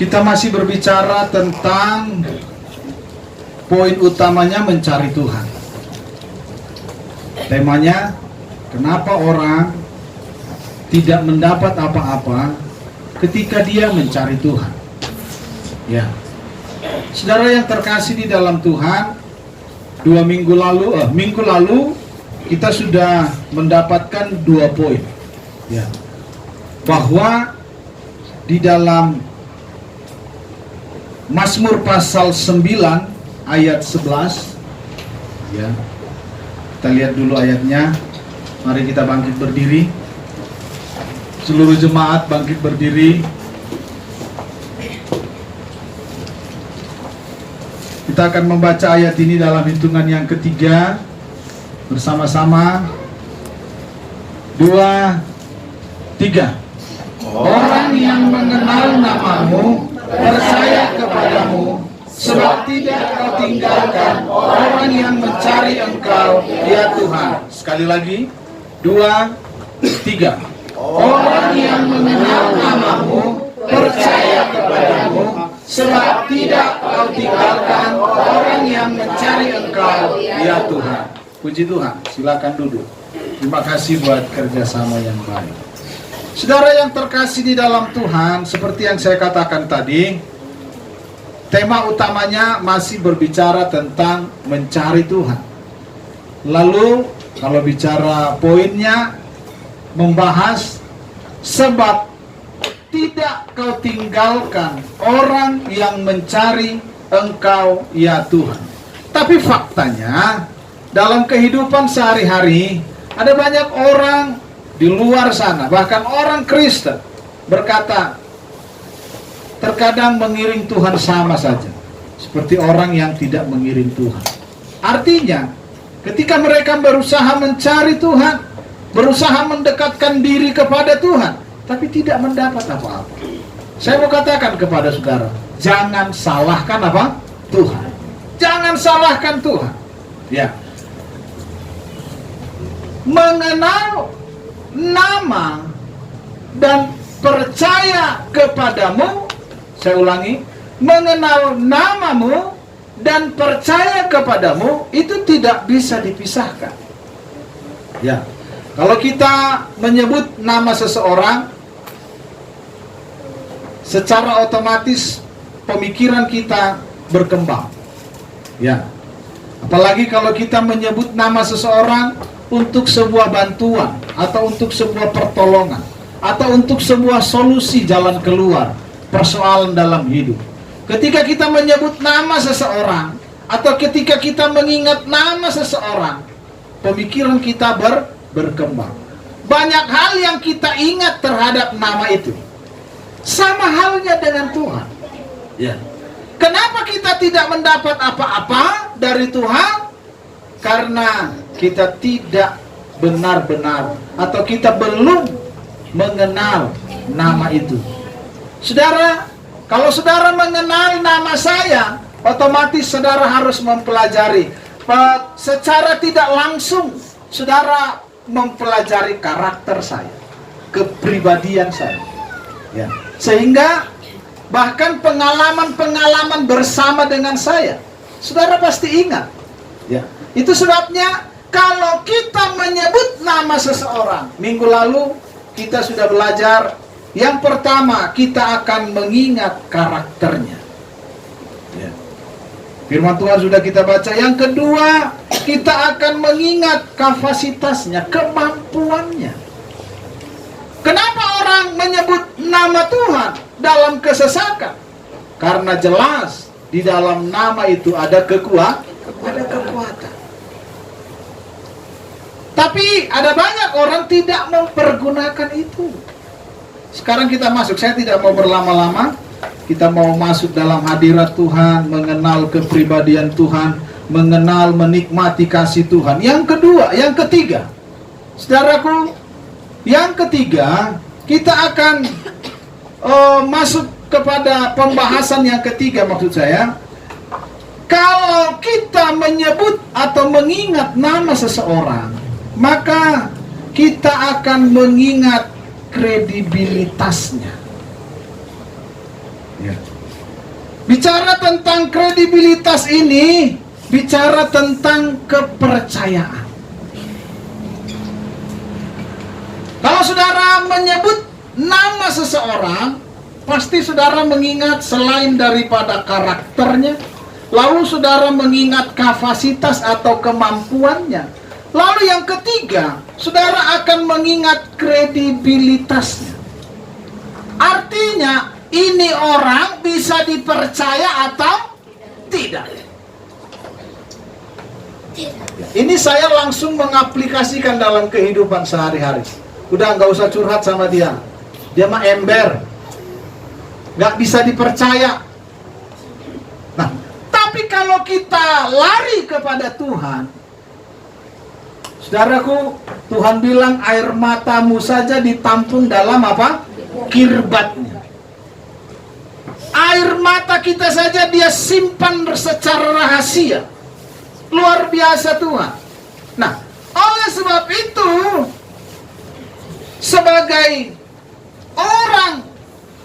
Kita masih berbicara tentang poin utamanya mencari Tuhan. Temanya, kenapa orang tidak mendapat apa-apa ketika dia mencari Tuhan. Ya, saudara yang terkasih di dalam Tuhan, minggu lalu kita sudah mendapatkan 2 poin. Ya, bahwa di dalam Mazmur pasal 9 ayat 11, ya, kita lihat dulu ayatnya. Mari kita bangkit berdiri. Seluruh jemaat bangkit berdiri. Kita akan membaca ayat ini dalam hitungan yang ketiga bersama-sama. 2, 3. Orang yang mengenal namamu percaya kepadamu, sebab tidak kau tinggalkan orang yang mencari Engkau, ya Tuhan. Sekali lagi, 2, 3. Orang yang mengenal namamu percaya kepadamu, sebab tidak kau tinggalkan orang yang mencari Engkau, ya Tuhan. Puji Tuhan, silakan duduk. Terima kasih buat kerjasama yang baik. Saudara yang terkasih di dalam Tuhan, seperti yang saya katakan tadi, tema utamanya masih berbicara tentang mencari Tuhan. Lalu kalau bicara poinnya, membahas sebab tidak kau tinggalkan orang yang mencari Engkau, ya Tuhan. Tapi faktanya, dalam kehidupan sehari-hari, ada banyak orang di luar sana, bahkan orang Kristen berkata, terkadang mengiring Tuhan sama saja, seperti orang yang tidak mengiring Tuhan. Artinya, ketika mereka berusaha mencari Tuhan, berusaha mendekatkan diri kepada Tuhan, tapi tidak mendapat apa-apa. Saya mau katakan kepada saudara, jangan salahkan apa? Tuhan. Jangan salahkan Tuhan. Ya. Mengenal nama dan percaya kepadamu, saya ulangi, mengenal namamu dan percaya kepadamu itu tidak bisa dipisahkan. Ya, kalau kita menyebut nama seseorang, secara otomatis pemikiran kita berkembang. Ya, apalagi kalau kita menyebut nama seseorang untuk sebuah bantuan, atau untuk sebuah pertolongan, atau untuk sebuah solusi jalan keluar persoalan dalam hidup. Ketika kita menyebut nama seseorang, atau ketika kita mengingat nama seseorang, pemikiran kita berkembang. Banyak hal yang kita ingat terhadap nama itu. Sama halnya dengan Tuhan. Ya. Kenapa kita tidak mendapat apa-apa dari Tuhan? Karena kita tidak benar-benar, atau kita belum mengenal nama itu. Saudara, kalau saudara mengenal nama saya, otomatis saudara harus mempelajari. Secara tidak langsung, saudara mempelajari karakter saya, kepribadian saya. Ya. Sehingga bahkan pengalaman-pengalaman bersama dengan saya, saudara pasti ingat. Ya. Itu sebabnya kalau kita menyebut nama seseorang, minggu lalu kita sudah belajar, yang pertama kita akan mengingat karakternya. Ya. Firman Tuhan sudah kita baca. Yang kedua, kita akan mengingat kapasitasnya, kemampuannya. Kenapa orang menyebut nama Tuhan dalam kesesakan? Karena jelas di dalam nama itu ada kekuatan. Tapi ada banyak orang tidak mempergunakan itu. Sekarang kita masuk, saya tidak mau berlama-lama. Kita mau masuk dalam hadirat Tuhan, mengenal kepribadian Tuhan, mengenal, menikmati kasih Tuhan. Yang kedua, yang ketiga, saudaraku, yang ketiga, kita akan masuk kepada pembahasan yang ketiga. Maksud saya, kalau kita menyebut atau mengingat nama seseorang, maka kita akan mengingat kredibilitasnya. Ya. Bicara tentang kredibilitas ini, bicara tentang kepercayaan. Kalau saudara menyebut nama seseorang, pasti saudara mengingat selain daripada karakternya, lalu saudara mengingat kapasitas atau kemampuannya. Lalu yang ketiga, saudara akan mengingat kredibilitasnya. Artinya, ini orang bisa dipercaya atau tidak. Ini saya langsung mengaplikasikan dalam kehidupan sehari-hari. Udah nggak usah curhat sama dia. Dia mah ember, nggak bisa dipercaya. Nah, tapi kalau kita lari kepada Tuhan, saudaraku, Tuhan bilang air matamu saja ditampung dalam apa? Kirbatnya. Air mata kita saja dia simpan secara rahasia. Luar biasa Tuhan. Nah, oleh sebab itu, sebagai orang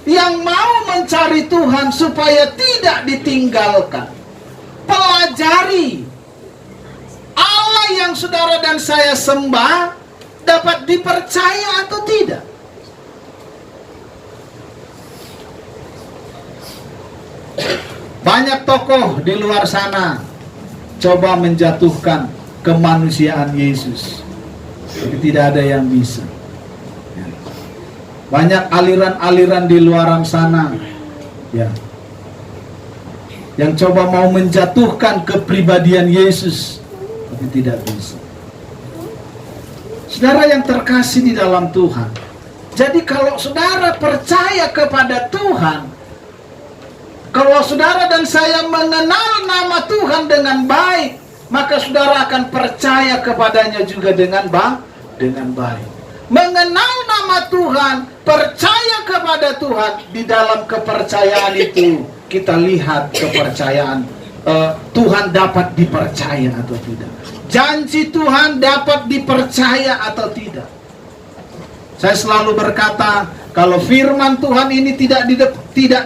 yang mau mencari Tuhan supaya tidak ditinggalkan, pelajari Allah yang saudara dan saya sembah dapat dipercaya atau tidak. Banyak tokoh di luar sana coba menjatuhkan kemanusiaan Yesus, tapi tidak ada yang bisa. Banyak aliran-aliran di luaran sana, ya, yang coba mau menjatuhkan kepribadian Yesus, tapi tidak bisa. Saudara yang terkasih di dalam Tuhan, jadi kalau saudara percaya kepada Tuhan, kalau saudara dan saya mengenal nama Tuhan dengan baik, maka saudara akan percaya kepadanya juga dengan baik. Mengenal nama Tuhan, percaya kepada Tuhan, di dalam kepercayaan itu kita lihat kepercayaan Tuhan dapat dipercaya atau tidak. Janji Tuhan dapat dipercaya atau tidak. Saya selalu berkata, kalau firman Tuhan ini tidak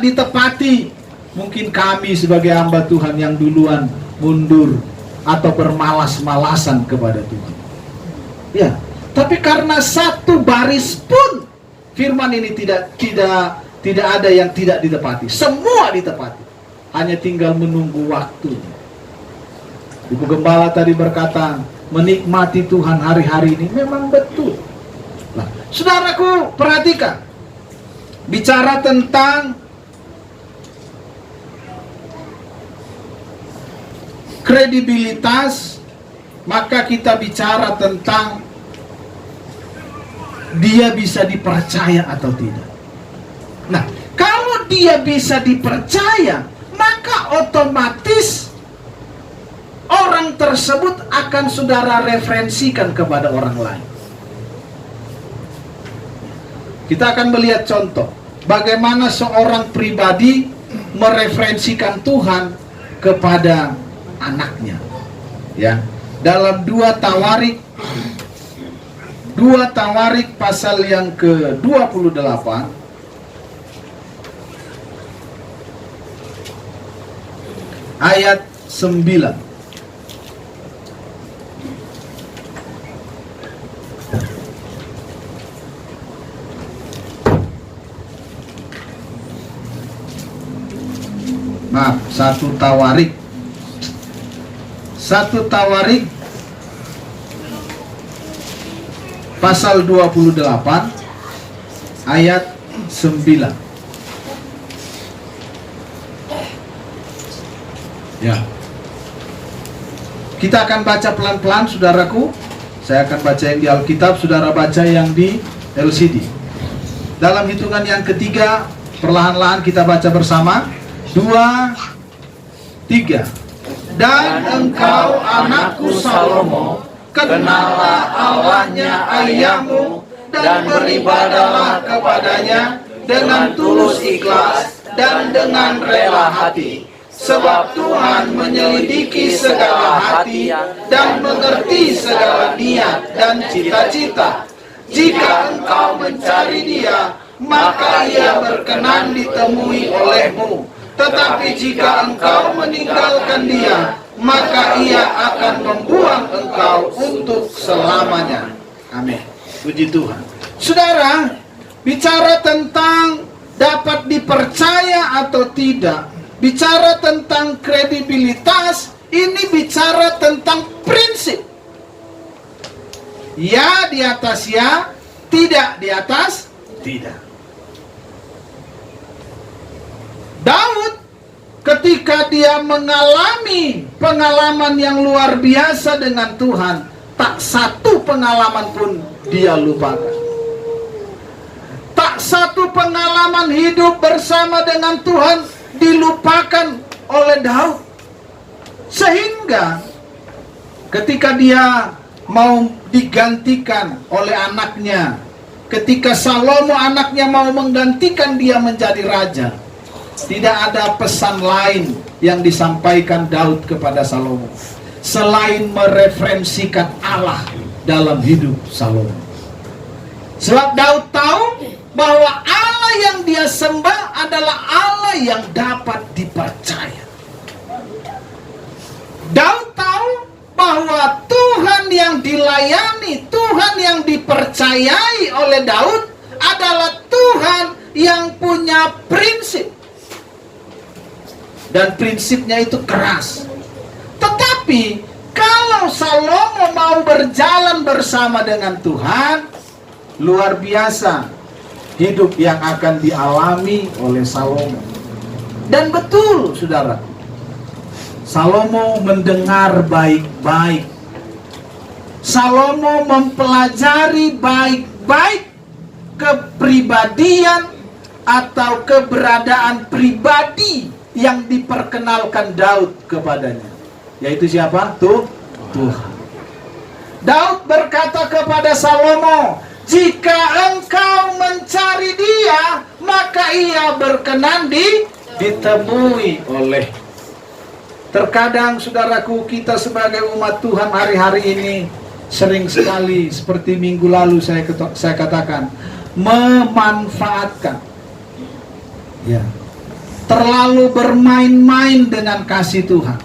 ditepati, mungkin kami sebagai hamba Tuhan yang duluan mundur atau bermalas-malasan kepada Tuhan. Ya, tapi karena satu baris pun firman ini tidak ada yang tidak ditepati. Semua ditepati. Hanya tinggal menunggu waktu. Ibu Gembala tadi berkata, menikmati Tuhan hari-hari ini memang betul. Nah, saudaraku, perhatikan. Bicara tentang kredibilitas, maka kita bicara tentang dia bisa dipercaya atau tidak. Nah, kalau dia bisa dipercaya, maka otomatis orang tersebut akan saudara referensikan kepada orang lain. Kita akan melihat contoh bagaimana seorang pribadi mereferensikan Tuhan kepada anaknya, ya, dalam 2 Tawarik pasal yang ke-28 ayat 9. Maaf, 1 Tawarik pasal 28 ayat 9. Ya. Kita akan baca pelan-pelan, saudaraku. Saya akan baca yang di Alkitab, saudara baca yang di LCD. Dalam hitungan yang ketiga, perlahan-lahan kita baca bersama. 2, 3. Dan engkau anakku Salomo, kenallah Allahnya ayahmu dan beribadahlah kepadanya dengan tulus ikhlas dan dengan rela hati. Sebab Tuhan menyelidiki segala hati dan mengerti segala niat dan cita-cita. Jika engkau mencari Dia, maka ia berkenan ditemui olehmu. Tetapi jika engkau meninggalkan dia, maka ia akan membuang engkau untuk selamanya. Amin. Puji Tuhan. Saudara, bicara tentang dapat dipercaya atau tidak, bicara tentang kredibilitas, ini bicara tentang prinsip. Ya di atas ya, tidak di atas tidak. Daud ketika dia mengalami pengalaman yang luar biasa dengan Tuhan, tak satu pengalaman pun dia lupakan. Tak satu pengalaman hidup bersama dengan Tuhan dilupakan oleh Daud. Sehingga ketika dia mau digantikan oleh anaknya, ketika Salomo anaknya mau menggantikan dia menjadi raja, tidak ada pesan lain yang disampaikan Daud kepada Salomo selain mereferensikan Allah dalam hidup Salomo. Sebab Daud tahu bahwa Allah yang dia sembah adalah Allah yang dapat dipercaya. Daud tahu bahwa Tuhan yang dilayani, Tuhan yang dipercayai oleh Daud adalah Tuhan yang punya prinsip. Dan prinsipnya itu keras. Tetapi kalau Salomo mau berjalan bersama dengan Tuhan, luar biasa hidup yang akan dialami oleh Salomo. Dan betul, saudara, Salomo mendengar baik-baik. Salomo mempelajari baik-baik kepribadian atau keberadaan pribadi yang diperkenalkan Daud kepadanya. Yaitu siapa? Tuhan. Daud berkata kepada Salomo, jika engkau mencari dia, maka ia berkenan ditemui oleh. Terkadang saudaraku, kita sebagai umat Tuhan hari-hari ini sering sekali seperti minggu lalu saya katakan, memanfaatkan, ya, terlalu bermain-main dengan kasih Tuhan,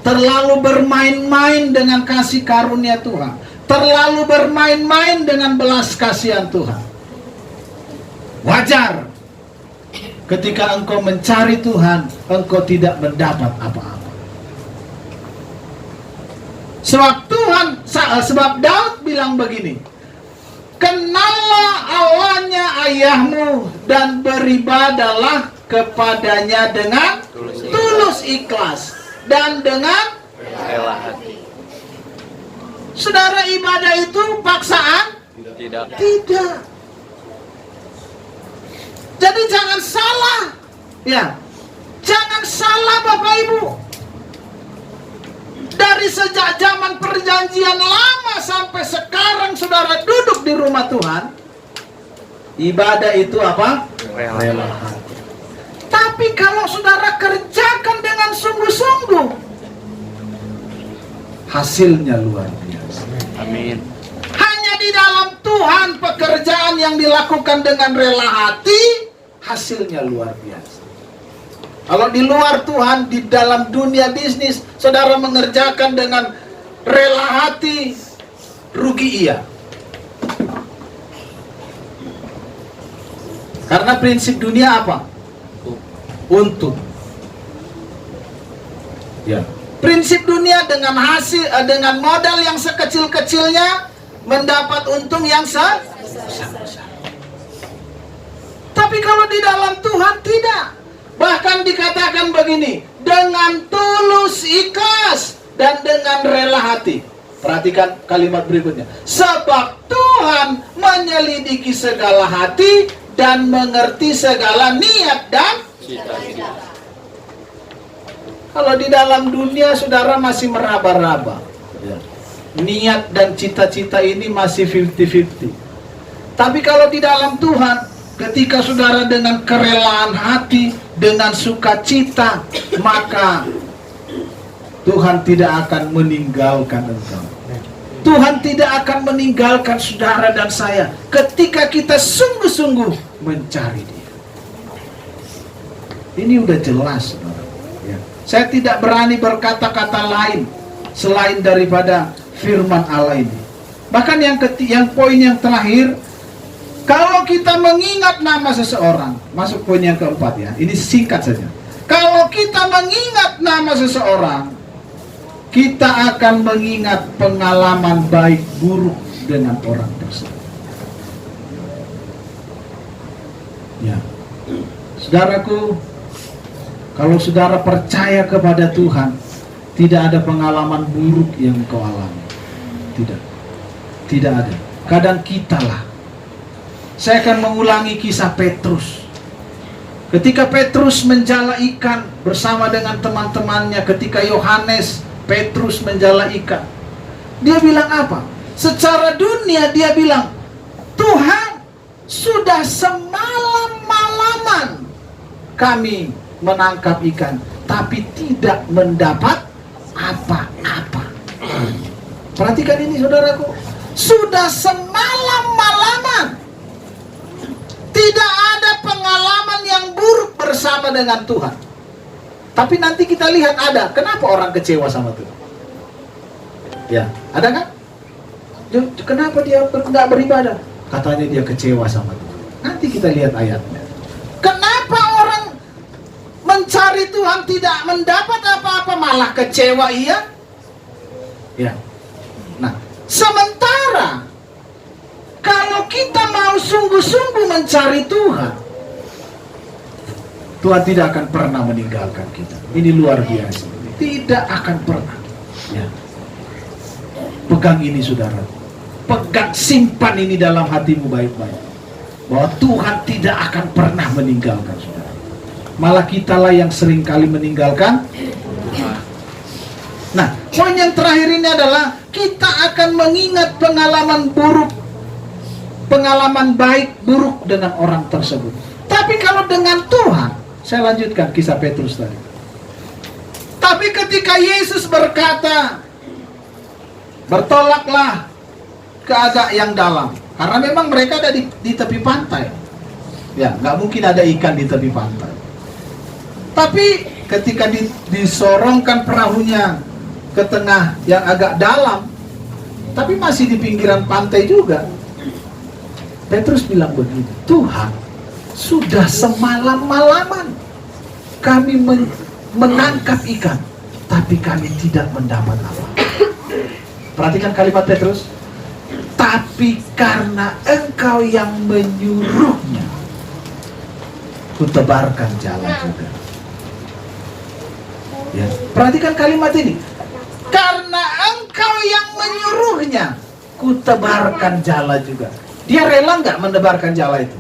terlalu bermain-main dengan kasih karunia Tuhan, terlalu bermain-main dengan belas kasihan Tuhan. Wajar ketika engkau mencari Tuhan, engkau tidak mendapat apa-apa. Sebab Daud bilang begini, kenallah Allahnya ayahmu dan beribadalah kepadanya dengan tulus ikhlas dan dengan rela hati. Saudara, ibadah itu paksaan? Tidak. Jadi jangan salah, ya, jangan salah Bapak Ibu. Dari sejak zaman perjanjian lama sampai sekarang saudara duduk di rumah Tuhan, ibadah itu apa? Rela hati. Tapi kalau saudara kerjakan dengan sungguh-sungguh, hasilnya luar biasa. Amin. Hanya di dalam Tuhan pekerjaan yang dilakukan dengan rela hati, hasilnya luar biasa. Kalau di luar Tuhan, di dalam dunia bisnis, saudara mengerjakan dengan rela hati, rugi ia. Karena prinsip dunia apa? Untung. Ya. Prinsip dunia dengan hasil, dengan modal yang sekecil-kecilnya mendapat untung yang besar-besar. Tapi kalau di dalam Tuhan tidak. Bahkan dikatakan begini, dengan tulus ikhlas dan dengan rela hati. Perhatikan kalimat berikutnya. Sebab Tuhan menyelidiki segala hati dan mengerti segala niat dan cita-cita. Kalau di dalam dunia saudara masih meraba-raba, ya, niat dan cita-cita ini masih 50-50. Tapi kalau di dalam Tuhan, ketika saudara dengan kerelaan hati, dengan sukacita, maka Tuhan tidak akan meninggalkan engkau. Tuhan tidak akan meninggalkan saudara dan saya ketika kita sungguh-sungguh mencari Dia. Ini udah jelas, saudara. Ya. Saya tidak berani berkata-kata lain selain daripada firman Allah ini. Bahkan yang poin yang terakhir, kalau kita mengingat nama seseorang, masuk poin yang keempat ya. Ini singkat saja. Kalau kita mengingat nama seseorang, kita akan mengingat pengalaman baik buruk dengan orang tersebut. Ya, saudaraku, kalau saudara percaya kepada Tuhan, tidak ada pengalaman buruk yang kau alami. Tidak ada. Kadang kitalah. Saya akan mengulangi kisah Petrus. Ketika Petrus menjala ikan bersama dengan teman-temannya, ketika Petrus menjala ikan, dia bilang apa? Secara dunia dia bilang, Tuhan, sudah semalam-malaman kami menangkap ikan, tapi tidak mendapat apa-apa. Perhatikan ini, saudaraku. Sudah semalam-malaman, tidak ada pengalaman yang buruk bersama dengan Tuhan. Tapi nanti kita lihat ada. Kenapa orang kecewa sama Tuhan? Ya, ada kan? Kenapa dia nggak beribadah? Katanya dia kecewa sama Tuhan. Nanti kita lihat ayatnya. Kenapa orang mencari Tuhan tidak mendapat apa-apa, malah kecewa ia? Ya. Nah, sementara kalau kita mau sungguh-sungguh mencari Tuhan, Tuhan tidak akan pernah meninggalkan kita. Ini luar biasa. Tidak akan pernah. Ya. Pegang ini, saudara. Pegang, simpan ini dalam hatimu baik-baik. Bahwa Tuhan tidak akan pernah meninggalkan saudara. Malah kitalah yang sering kali meninggalkan. Nah, poin yang terakhir ini adalah kita akan mengingat pengalaman buruk, pengalaman baik buruk dengan orang tersebut. Tapi kalau dengan Tuhan, saya lanjutkan kisah Petrus tadi. Tapi ketika Yesus berkata, bertolaklah ke agak yang dalam, karena memang mereka ada di tepi pantai. Ya, nggak mungkin ada ikan di tepi pantai. Tapi ketika disorongkan perahunya ke tengah yang agak dalam, tapi masih di pinggiran pantai juga, Petrus bilang begini, Tuhan, sudah semalam-malaman kami menangkap ikan, tapi kami tidak mendapat apa. Perhatikan kalimat Petrus. Tapi karena Engkau yang menyuruhnya, kutebarkan jalan juga. Ya, perhatikan kalimat ini. Karena Engkau yang menyuruhnya, kutebarkan jala juga. Dia rela nggak menebarkan jala itu?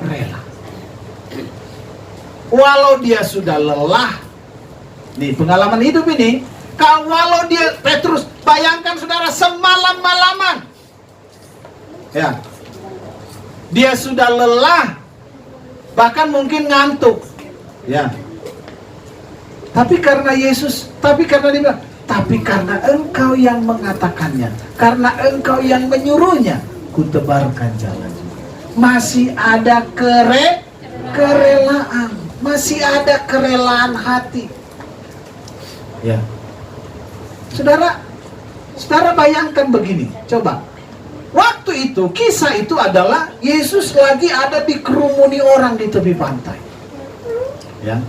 Rela. Walau dia sudah lelah, nih pengalaman hidup ini, walau dia, Petrus, bayangkan saudara, semalam-malaman, ya, dia sudah lelah, bahkan mungkin ngantuk, ya. Tapi karena Yesus, tapi karena dia bilang, tapi karena Engkau yang mengatakannya, karena Engkau yang menyuruhnya, kutebarkan jalan. Masih ada kerelaan. Masih ada kerelaan hati. Ya. Saudara bayangkan begini. Coba. Waktu itu, kisah itu adalah Yesus lagi ada dikerumuni orang di tepi pantai. Ya.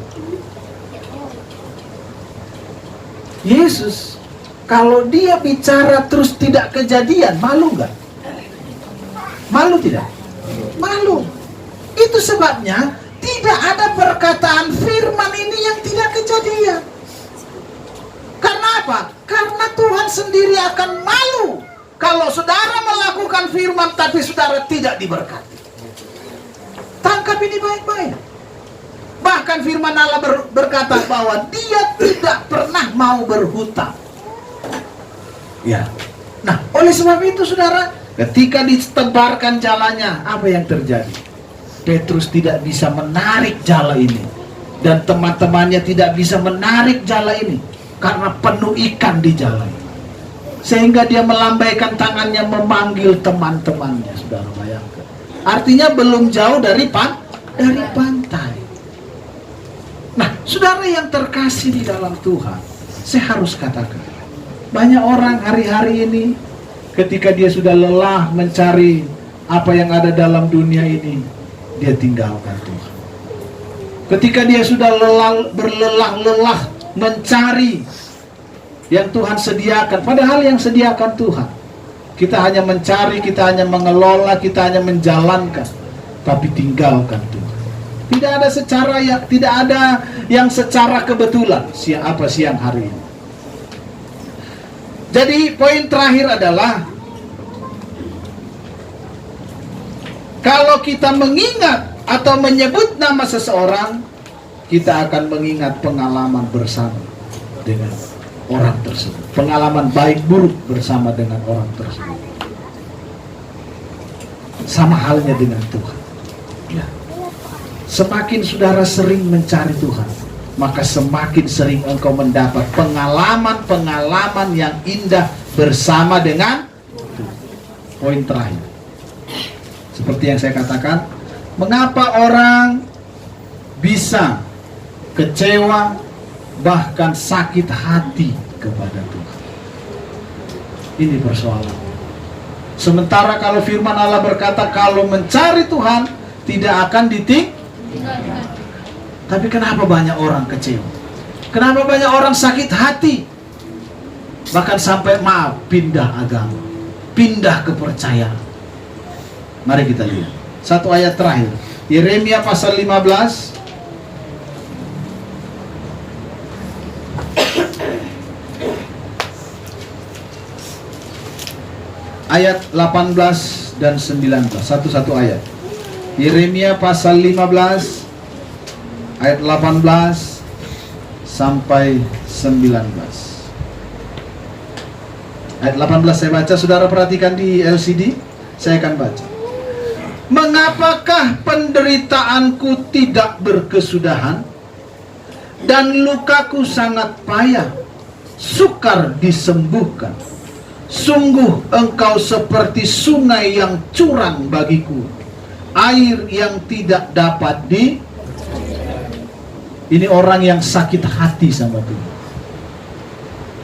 Yesus, kalau dia bicara terus tidak kejadian, malu nggak? Malu tidak? Malu. Itu sebabnya tidak ada perkataan firman ini yang tidak kejadian. Karena apa? Karena Tuhan sendiri akan malu kalau saudara melakukan firman tapi saudara tidak diberkati. Tangkap ini baik-baik. Bahkan firman Allah berkata bahwa dia tidak pernah mau berhutang. Ya. Nah, oleh sebab itu saudara, ketika ditebarkan jalannya, apa yang terjadi? Petrus tidak bisa menarik jala ini, dan teman-temannya tidak bisa menarik jala ini karena penuh ikan di jala ini. sehingga dia melambaikan tangannya memanggil teman-temannya. Saudara bayangkan, artinya belum jauh dari pantai. Nah, saudara yang terkasih di dalam Tuhan, saya harus katakan, banyak orang hari-hari ini ketika dia sudah lelah mencari apa yang ada dalam dunia ini, dia tinggalkan Tuhan. Ketika dia sudah berlelah-lelah mencari yang Tuhan sediakan, padahal yang sediakan Tuhan, kita hanya mencari, kita hanya mengelola, kita hanya menjalankan, tapi tinggalkan Tuhan. Tidak ada yang secara kebetulan siang hari ini. Jadi poin terakhir adalah, kalau kita mengingat atau menyebut nama seseorang, kita akan mengingat pengalaman bersama dengan orang tersebut, pengalaman baik buruk bersama dengan orang tersebut. Sama halnya dengan Tuhan. Ya. Semakin saudara sering mencari Tuhan, maka semakin sering engkau mendapat pengalaman-pengalaman yang indah bersama dengan Tuhan. Poin terakhir, seperti yang saya katakan, mengapa orang bisa kecewa, bahkan sakit hati kepada Tuhan? Ini persoalan. Sementara kalau firman Allah berkata, kalau mencari Tuhan tidak akan ditinggalkan. Tapi kenapa banyak orang kecewa? Kenapa banyak orang sakit hati? Bahkan sampai pindah agama, pindah kepercayaan. Mari kita lihat satu ayat terakhir, Yeremia pasal 15 ayat 18 dan 19. Satu-satu ayat. Yeremia pasal 15 ayat 18 sampai 19. Ayat 18 saya baca, saudara perhatikan di LCD, saya akan baca. Mengapakah penderitaanku tidak berkesudahan dan lukaku sangat payah sukar disembuhkan? Sungguh engkau seperti sungai yang curang bagiku, air yang tidak dapat di. Ini orang yang sakit hati sama Tuhan.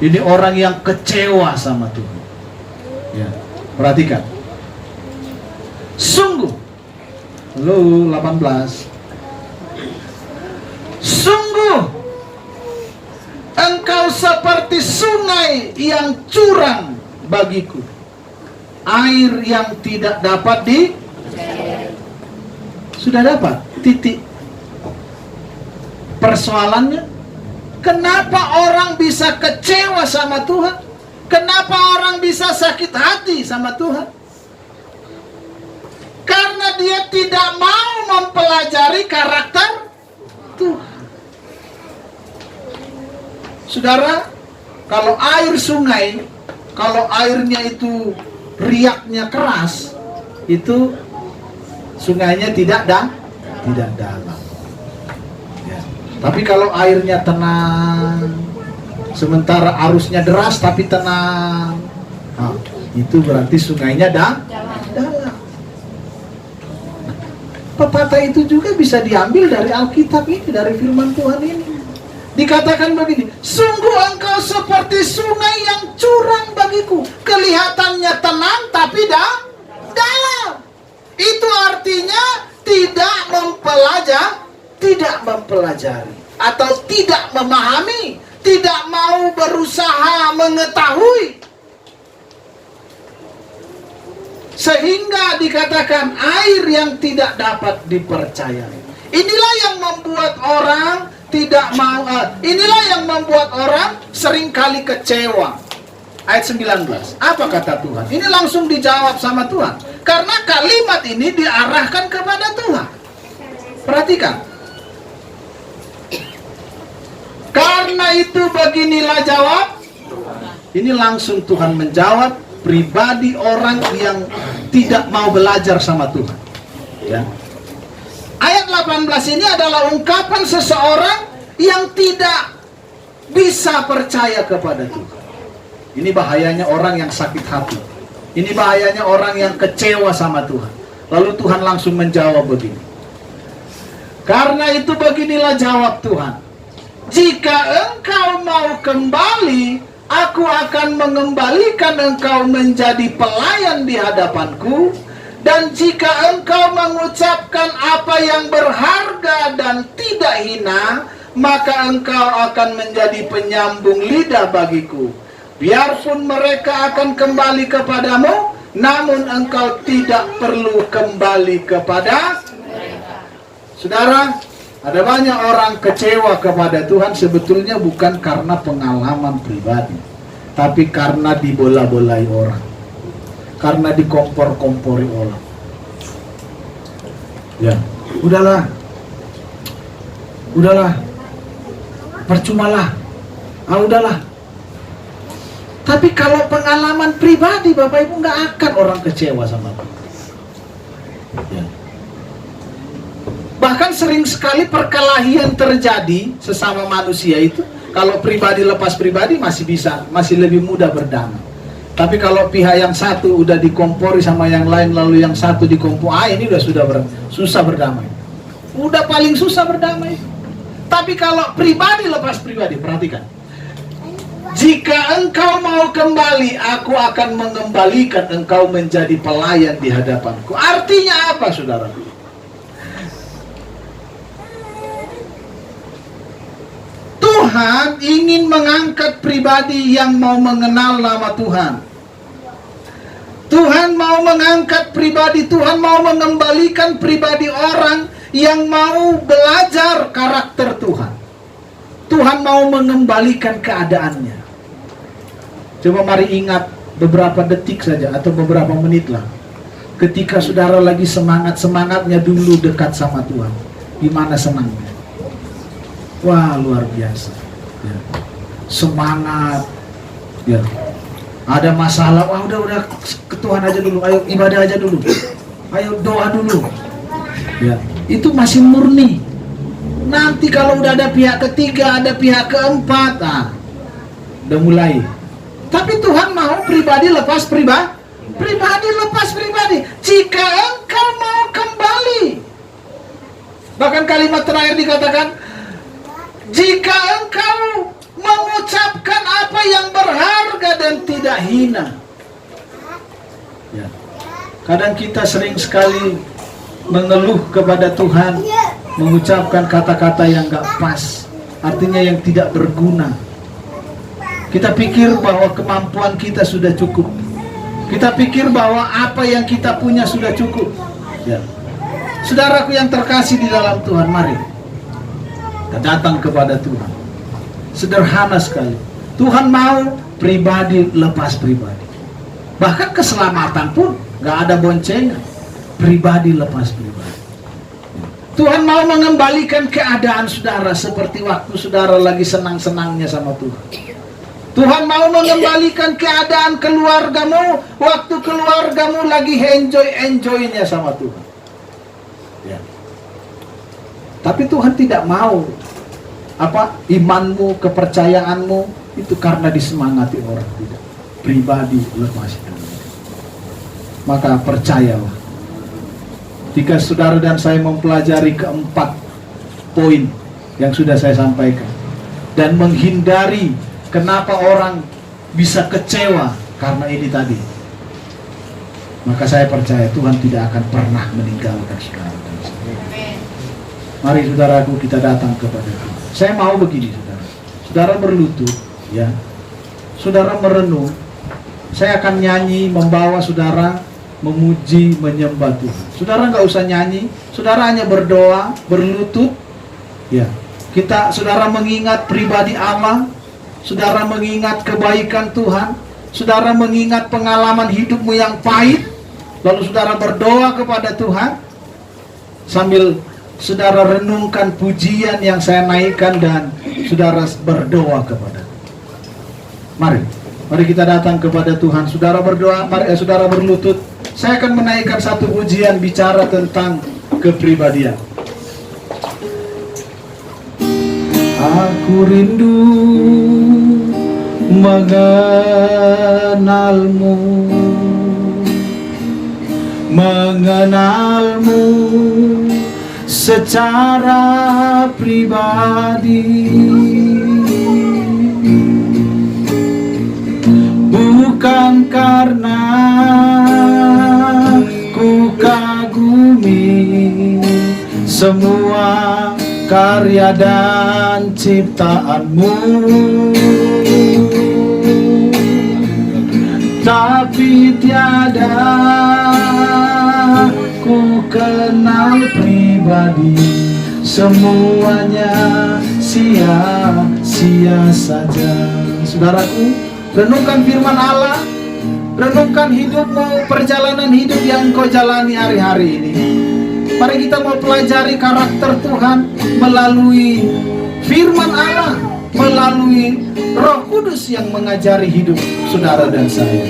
Ini orang yang kecewa sama Tuhan. Ya, perhatikan. Sungguh, 18. Sungguh engkau seperti sungai yang curang bagiku, air yang tidak dapat di. Sudah dapat, titik. Persoalannya, kenapa orang bisa kecewa sama Tuhan? Kenapa orang bisa sakit hati sama Tuhan? Karena dia tidak mau mempelajari karakter Tuhan. Saudara, kalau air sungai, kalau airnya itu riaknya keras, itu sungainya tidak dalam. Ya. Tapi kalau airnya tenang, sementara arusnya deras tapi tenang, nah, itu berarti sungainya dalam. Pepatah itu juga bisa diambil dari Alkitab ini, dari firman Tuhan ini. Dikatakan begini, sungguh engkau seperti sungai yang curang bagiku, kelihatannya tenang tapi dalam. Itu artinya tidak mempelajari atau tidak memahami, tidak mau berusaha mengetahui, sehingga dikatakan air yang tidak dapat dipercayai. Inilah yang membuat orang tidak mau, inilah yang membuat orang seringkali kecewa. Ayat 19, apa kata Tuhan? Ini langsung dijawab sama Tuhan, karena kalimat ini diarahkan kepada Tuhan. Perhatikan. Karena itu beginilah jawab. Ini langsung Tuhan menjawab pribadi orang yang tidak mau belajar sama Tuhan. Ya. Ayat 18 ini adalah ungkapan seseorang yang tidak bisa percaya kepada Tuhan. Ini bahayanya orang yang sakit hati. Ini bahayanya orang yang kecewa sama Tuhan. Lalu Tuhan langsung menjawab begini. Karena itu beginilah jawab Tuhan. Jika engkau mau kembali, aku akan mengembalikan engkau menjadi pelayan di hadapanku. Dan jika engkau mengucapkan apa yang berharga dan tidak hina, maka engkau akan menjadi penyambung lidah bagiku. Biarpun mereka akan kembali kepadamu, namun engkau tidak perlu kembali kepada mereka. Saudara, ada banyak orang kecewa kepada Tuhan sebetulnya bukan karena pengalaman pribadi, tapi karena dibola-bolai orang, karena dikompor-kompori orang. Ya, udahlah, percumalah, udahlah. Tapi kalau pengalaman pribadi, Bapak Ibu, nggak akan orang kecewa sama Tuhan. Ya. Bahkan sering sekali perkelahian terjadi sesama manusia itu. Kalau pribadi lepas pribadi masih lebih mudah berdamai. Tapi kalau pihak yang satu udah dikompori sama yang lain, lalu yang satu dikompori, ini udah susah berdamai. Udah paling susah berdamai. Tapi kalau pribadi lepas pribadi, perhatikan. Jika engkau mau kembali, aku akan mengembalikan engkau menjadi pelayan di hadapanku. Artinya apa, saudara? Tuhan ingin mengangkat pribadi yang mau mengenal nama Tuhan. Tuhan mau mengangkat pribadi, Tuhan mau mengembalikan pribadi orang yang mau belajar karakter Tuhan. Tuhan mau mengembalikan keadaannya. Coba mari ingat beberapa detik saja atau beberapa menit lah. Ketika saudara lagi semangatnya dulu dekat sama Tuhan, gimana senangnya? Wah, luar biasa. Ya. Semangat. Ya. Ada masalah, wah udah ke Tuhan aja dulu, ayo ibadah aja dulu, ayo doa dulu. Ya, itu masih murni. Nanti kalau udah ada pihak ketiga, ada pihak keempat, udah mulai. Tapi Tuhan mau pribadi lepas pribadi. Pribadi lepas pribadi. Jika engkau mau kembali. Bahkan kalimat terakhir dikatakan, jika engkau mengucapkan apa yang berharga dan tidak hina. Ya. Kadang kita sering sekali mengeluh kepada Tuhan, mengucapkan kata-kata yang gak pas, artinya yang tidak berguna. Kita pikir bahwa kemampuan kita sudah cukup. Kita pikir bahwa apa yang kita punya sudah cukup. Ya. Saudaraku yang terkasih di dalam Tuhan, mari kita datang kepada Tuhan. Sederhana sekali. Tuhan mau pribadi lepas pribadi. Bahkan keselamatan pun gak ada boncengan. Pribadi lepas pribadi. Tuhan mau mengembalikan keadaan saudara seperti waktu saudara lagi senang-senangnya sama Tuhan. Tuhan mau mengembalikan keadaan keluargamu waktu keluargamu lagi enjoy-enjoynya sama Tuhan. Ya. Tapi Tuhan tidak mau imanmu, kepercayaanmu itu karena disemangati orang, tidak. Pribadi lepas pribadi. Maka percayalah. Jika saudara dan saya mempelajari keempat poin yang sudah saya sampaikan dan menghindari kenapa orang bisa kecewa karena ini tadi, maka saya percaya Tuhan tidak akan pernah meninggalkan saudara dan saya. Mari saudaraku kita datang kepada Tuhan. Saya mau begini saudara. Saudara berlutut, ya. Saudara merenung. Saya akan nyanyi membawa saudara memuji menyembah Tuhan. Saudara nggak usah nyanyi, saudara hanya berdoa, berlutut, ya. Saudara mengingat pribadi Allah. Saudara mengingat kebaikan Tuhan. Saudara mengingat pengalaman hidupmu yang pahit. Lalu saudara berdoa kepada Tuhan. Sambil saudara renungkan pujian yang saya naikkan dan saudara berdoa kepada. Mari kita datang kepada Tuhan. Saudara berdoa, saudara berlutut. Saya akan menaikkan satu pujian bicara tentang kepribadian. Aku rindu mengenalmu, mengenalmu secara pribadi, bukan karena ku kagumi semua karya dan ciptaanmu, tapi tiada ku kenal pribadi, semuanya sia-sia saja. Saudaraku, renungkan firman Allah, renungkan hidupmu, perjalanan hidup yang kau jalani hari-hari ini. Mari kita mau pelajari karakter Tuhan melalui firman Allah, melalui Roh Kudus yang mengajari hidup saudara dan saya.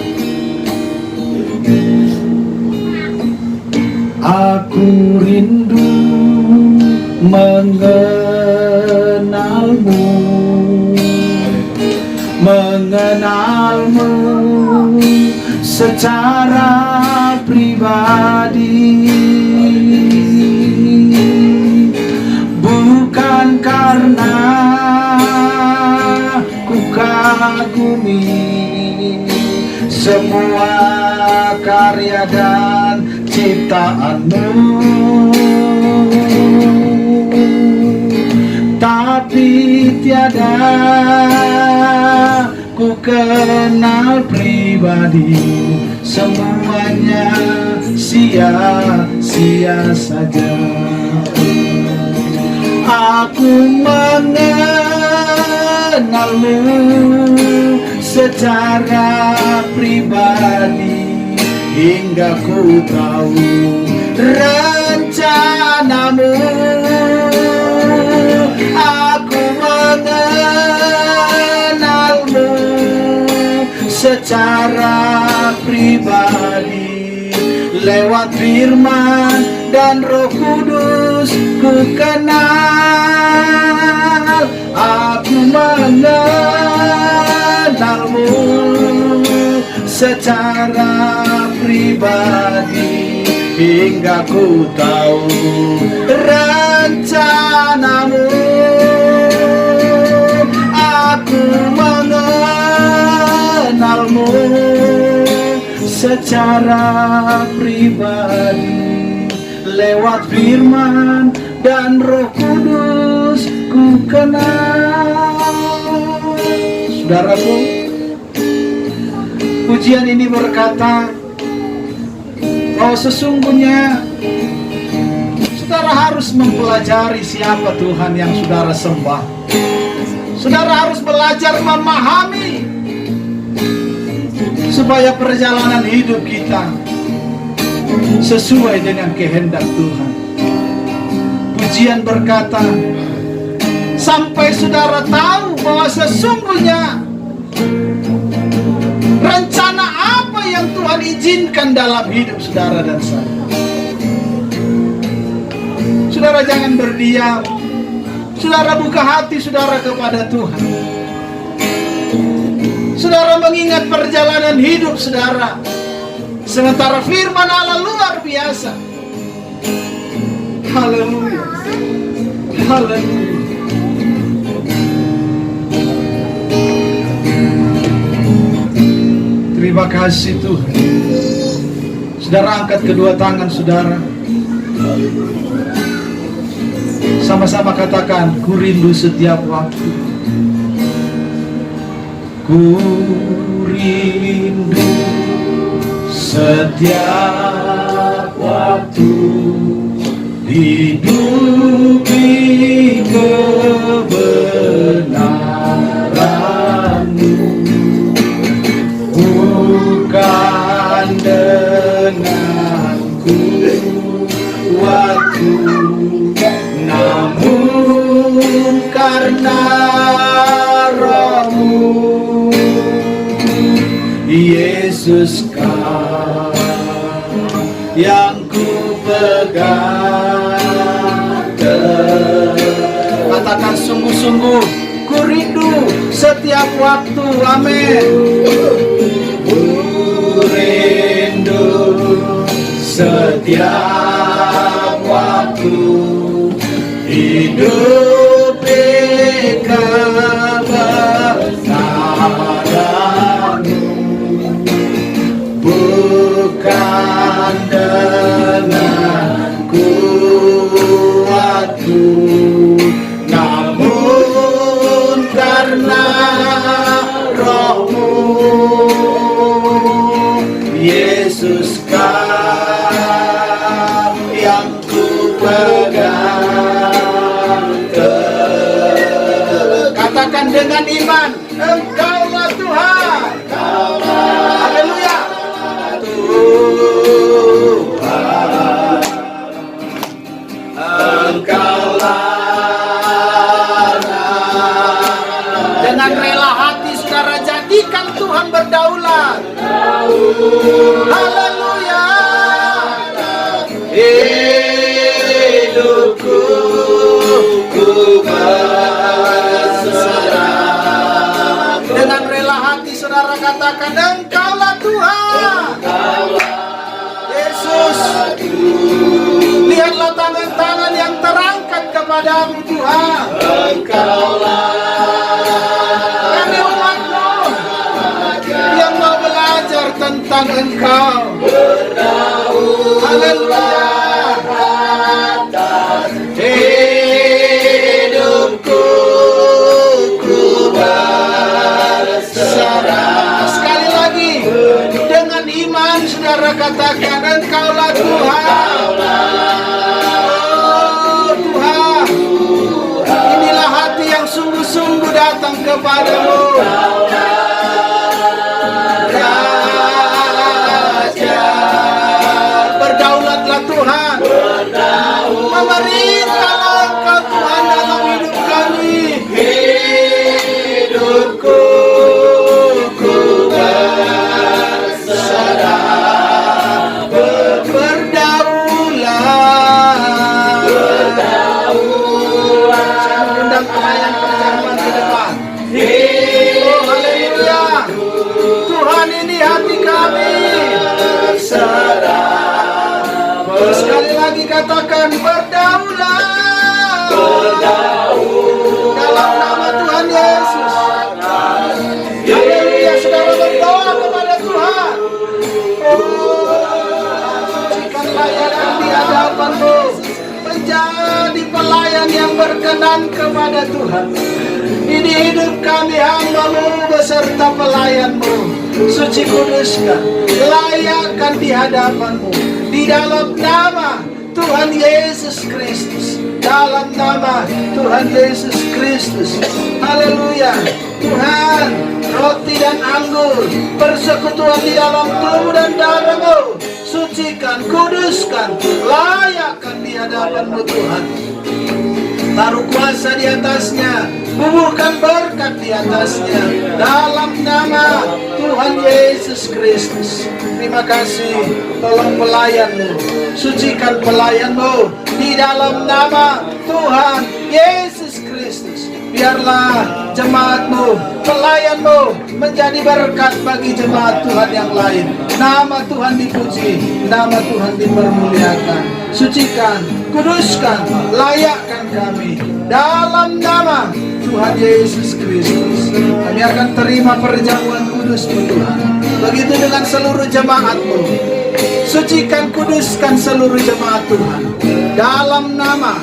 Aku rindu mengenalmu, mengenalmu secara pribadi, bukan karena ku kagumi semua karya dan ciptaanmu, tapi tiada ku kenal pribadi, semuanya sia-sia saja. Aku mengenalmu secara pribadi, hingga ku tahu rencanamu. Aku mengenalmu secara pribadi, lewat firman dan Roh Kudus ku kenal. Aku mengenalmu secara pribadi, hingga ku tahu rencanamu. Aku mengenalmu secara pribadi, lewat firman dan Roh Kudus ku kenal. Saudaraku, pujian ini berkata bahwa sesungguhnya saudara harus mempelajari siapa Tuhan yang saudara sembah. Saudara harus belajar memahami supaya perjalanan hidup kita sesuai dengan kehendak Tuhan. Pujian berkata, sampai saudara tahu bahwa sesungguhnya rencana apa yang Tuhan izinkan dalam hidup saudara dan saya. Saudara jangan berdiam. Saudara buka hati saudara kepada Tuhan. Saudara mengingat perjalanan hidup saudara, sementara firman Allah luar biasa. Haleluya, haleluya. Terima kasih Tuhan. Saudara angkat kedua tangan saudara, sama-sama katakan, ku rindu setiap waktu. Ku rindu setiap waktu hidup di kebenaran-Mu, bukan denganku waktu, namun karena Roh-Mu, Yesus Kau yang ku pegang. Katakan sungguh-sungguh, Ku rindu setiap waktu. Amin. Ku rindu setiap waktu hidup dekat padamu, bukan dengan kuatku, namun karena Roh-Mu. Yesus kau yang ku pegang teguh. Katakan dengan iman, Engkaulah Tuhan. Haleluya. Tuhan, Engkaulah. Dengan rela hati saudara jadikan Tuhan berdaulat. Haleluya. Hidupku ku berserah. Dengan rela hati saudara katakan, Engkaulah Tuhan. Yesus, lihatlah tangan-tangan yang terangkat kepadamu Tuhan. Engkaulah. Kami umat-Mu yang mau belajar tentang Engkau. Haleluya. Hidupku ku berserah. Sekali lagi, dengan iman saudara katakan, Engkaulah Tuhan. Oh Tuhan, inilah hati yang sungguh-sungguh datang kepadamu. Raja, berdaulatlah Tuhan. Memerintahlah Engkau Tuhan dalam hidup kami. Hidupku ku berserah. Berdaulat. Saya mengundang pelayan perjamuan ke depan. Oh haleluya. Tuhan, ini hati kami. Berserah. Sekali lagi katakan, berdaulat. Dalam nama Tuhan Yesus. Haleluya. Saudara berdoa kepada Tuhan. Sucikan layanan di hadapan-Mu. Menjadi pelayan yang berkenan kepada Tuhan. Ini hidup kami, hamba-Mu beserta pelayan-Mu. Suci kuduskan, layakkan di hadapan-Mu. Di dalam nama Tuhan Yesus Kristus. Dalam nama Tuhan Yesus Kristus. Haleluya. Tuhan, roti dan anggur persekutuan di dalam tubuh dan darah-Mu. Sucikan, kuduskan, layakkan di hadapan-Mu Tuhan. Taruh kuasa di atasnya, bubuhkan berkat di atasnya. Dalam nama Tuhan Yesus Kristus. Terima kasih. Tolong pelayan-Mu, sucikan pelayan-Mu di dalam nama Tuhan Yesus Kristus. Biarlah jemaat-Mu, pelayan-Mu menjadi berkat bagi jemaat Tuhan yang lain. Nama Tuhan dipuji, nama Tuhan dipermuliakan. Sucikan, kuduskan, layakkan kami dalam nama Tuhan Yesus Kristus. Kami akan terima perjamuan kudus-Mu Tuhan. Begitu dengan seluruh jemaat-Mu. Sucikan, kuduskan seluruh jemaat Tuhan dalam nama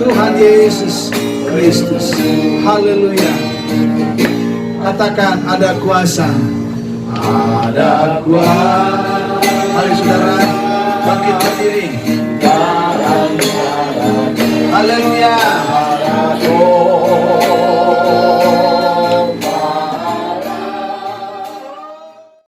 Tuhan Yesus Kristus. Haleluya. Katakan, ada kuasa. Ada kuasa. Mari saudara bangkit berdiri.